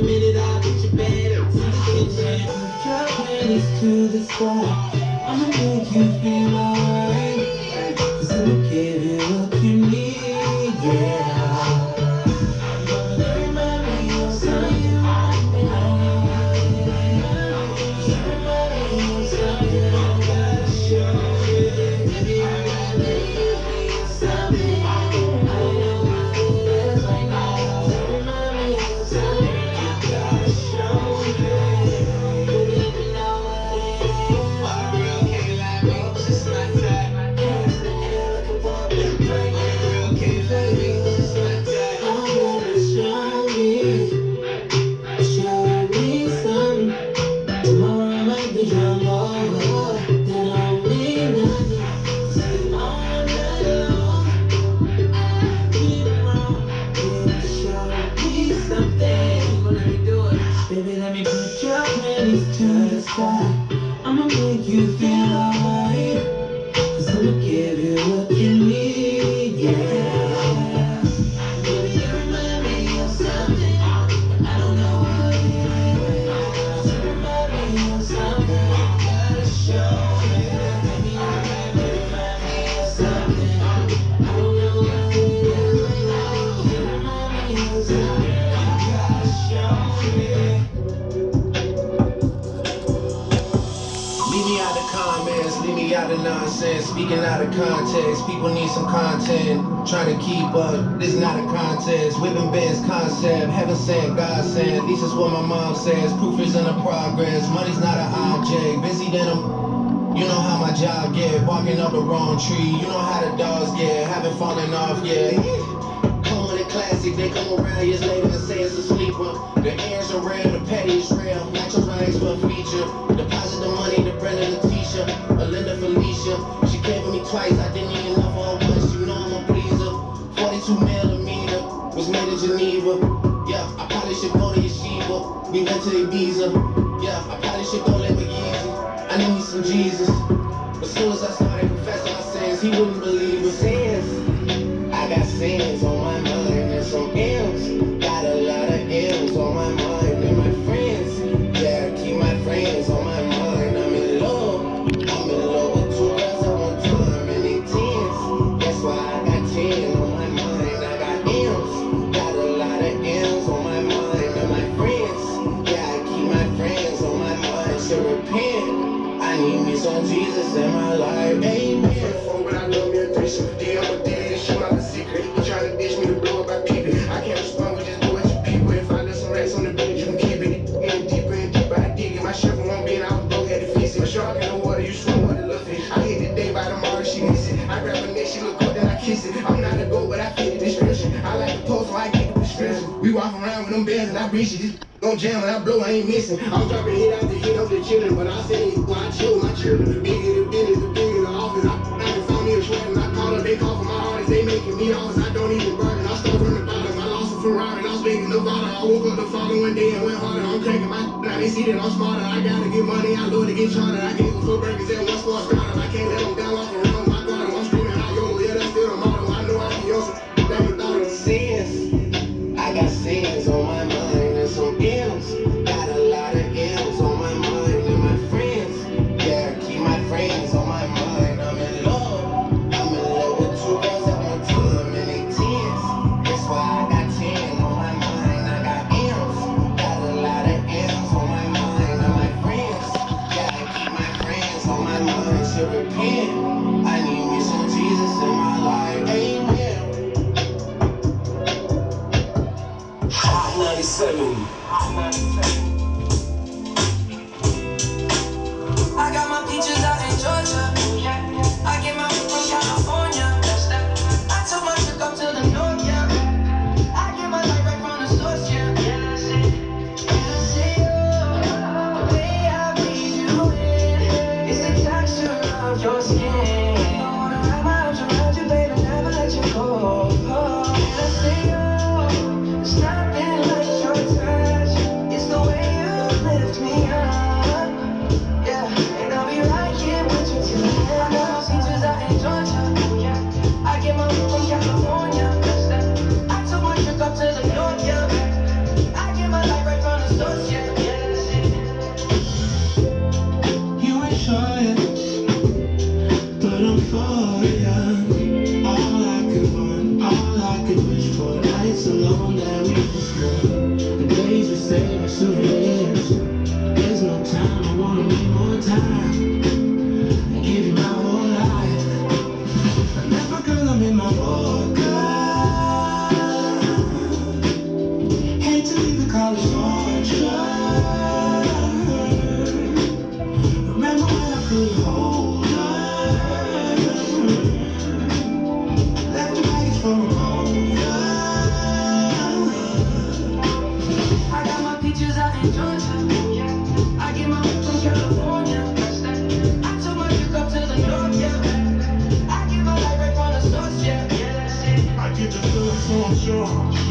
minute I'll get you back to the kitchen. Put your hands to the sky. I'ma make you feel alright. Cause I'ma give you what you need, yeah. Baby, let me put your hands to the sky. I'ma make you feel alright. Cause I'ma give you what you need, yeah. Baby, you remind me of something, but I don't know what it is. You remind me of something, gotta show me. Baby, you remind me of something, I don't know what it is right now. You remind me of something, gotta show me. Leave me out of comments, leave me out of nonsense. Speaking out of context, people need some content. Trying to keep up, this not a contest. Whipping Ben's concept, heaven sent, God sent. At least that's what my mom says. Proof is in the progress, money's not an object. Busy than a, you know how my job get. Barking up the wrong tree, you know how the dogs get. Haven't fallen off yet. Come on, the classic, they come around years later and say it's a sleeper. The airs are real, the petty is real. Natural rights for a feature. Deposit the money to Brenda Leticia, Alinda Felicia. She came for me twice, I didn't even love her once. You know I'm a pleaser. 42 millimeter was made in Geneva. Yeah, I probably should go to Yeshiva. We went to Ibiza. Yeah, I probably should go live with Yeezy. I need me some Jesus. As soon as I started confessing my sins, he wouldn't believe it. Sins, I got sins on my mind and some M's. Got a lot of M's on my mind and my friends. Yeah, keep my friends on my mind. I'm in love with two girls at one time and they tens. That's why I got 10 on my mind. I got M's, got a lot of M's on my mind and my friends. Yeah, I keep my friends on my mind. So repent, I need me some Jesus in my life. Amen. But I love me a threesome. D, I'm a daddy, shoot out a secret. You try to dish me to blow up, I peep it. I can't respond, we just do what you people. If I left some rats on the bed, you can keep it. And deeper, I dig it. My shirt won't be, and I was broke, had to fix it. A shark in the water, you swim with a little fish. I hit the day by tomorrow, she miss it. I grab her neck, she look good, then I kiss it. I'm not a goat, but I fit the description. I like the post, so I get the prescription. We walk around with them bands, and I reach it. This gon' jam, and I blow, I ain't missing. I'm dropping hit after hit, I'm just chillin'. But I say, when I chill, my children. The bigger the business, the bigger the office. I can find me a shred, and I call her, they call for my artists. They making me offers, I don't even bargain. I start from the bottom, I lost a Ferrari, and I was making Nevada. I woke up the following day and went harder. I'm cranking my now they see that I'm smarter. I gotta get money, I love to get charter. I gave them 4 burgers at one sports garden. I can't let them down off around my garden. I'm screaming out YOLO, yeah, that's still the motto. I know I can use some, they ain't thought of Sins, I got sins on my mind and some M's. Got a lot of M's on my mind and my friends. Yeah, keep my friends on my mind. I'm in love with two girls at one time and they tens. That's why I got 10 on my mind. I got M's, got a lot of M's on my mind and my friends. Gotta keep my friends on my mind. Should repent, I need me some Jesus in my life. Amen. Hot 97. I got my peaches out in Georgia. I get my weed from California. I took my trip up to the north, yeah. I get my light right from the source, yeah. And I see you, the way I breathe you in. It's the texture of your skin. I wanna wrap my arms around you, baby, never let you go. And I see you, there's nothing like your touch. It's the way you lift me up. Yeah, and I'll be right here with you till the end. I got those peaches out in Georgia. I get my weed from California. I took my trip up to the north, yeah. I get my light right from the the source, yeah, that's it. You ain't sure yet, but I'm for ya. All I could want, all I could wish for. Nights alone that we explore, the days we save as souvenirs. There's no time, I wanna need more time. I give you my whole life. I never girl, I'm in my Walker. Hate to leave the college torture. Remember when I couldn't hold her? Left the baggage for a moment. I got my peaches out in Georgia. I get my weed from California. I took my chick up to the north, yeah. I get my light right from the source, yeah, that's it. I get the feeling so I'm sure.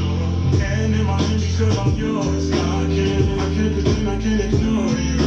And in my hand because I'm yours. I can't pretend, I can't ignore you.